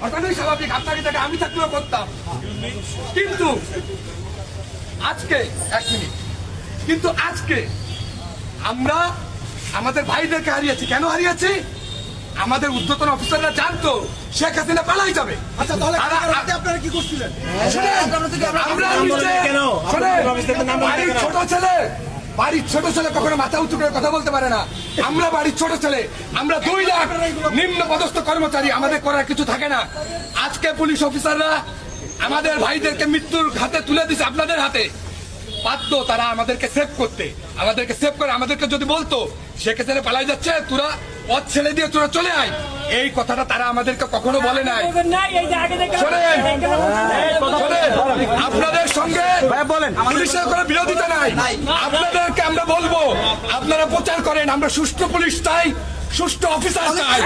ঘটনাই স্বাভাবিক, আপনাকে থেকে আমি থাকলেও করতাম। কিন্তু আজকে এক মিনিট, কিন্তু আজকে আমরা আমাদের ভাইদেরকে হারিয়েছি। কেন হারিয়েছি? আমাদের ঊর্ধ্বতন অফিসাররা জানতো শেখ হাসিনা পালাই যাবে। আচ্ছা, তাহলে আপনারা কি করছিলেন? বাড়ির ছোট ছেলে কখনো মাথা উঁচু করে কথা বলতে পারে না। আমরা বাড়ির ছোট ছেলে, আমরা 2 লাখ নিম্ন পদস্থ কর্মচারী, আমাদের করার কিছু থাকে না। আজকে পুলিশ অফিসাররা আমাদের ভাইদেরকে মৃত্যুর হাতে তুলে দিচ্ছে, আপনাদের হাতে। বাধ্য তারা আমাদেরকে সেভ করতে, আমাদেরকে সেভ করে আমাদেরকে যদি বলতো শেখ হাসিনা পালাই যাচ্ছে, তোরা পথ ছেড়ে দিয়ে তোরা চলে আয়, এই কথাটা তারা আমাদেরকে কখনো বলে নাই। শোনেন, আপনাদের সঙ্গে পুলিশের কোনো বিরোধিতা নাই। আপনাদেরকে আমরা বলবো, আপনারা প্রচার করেন আমরা সুষ্ঠু পুলিশ চাই, সুষ্ঠু অফিসার চাই।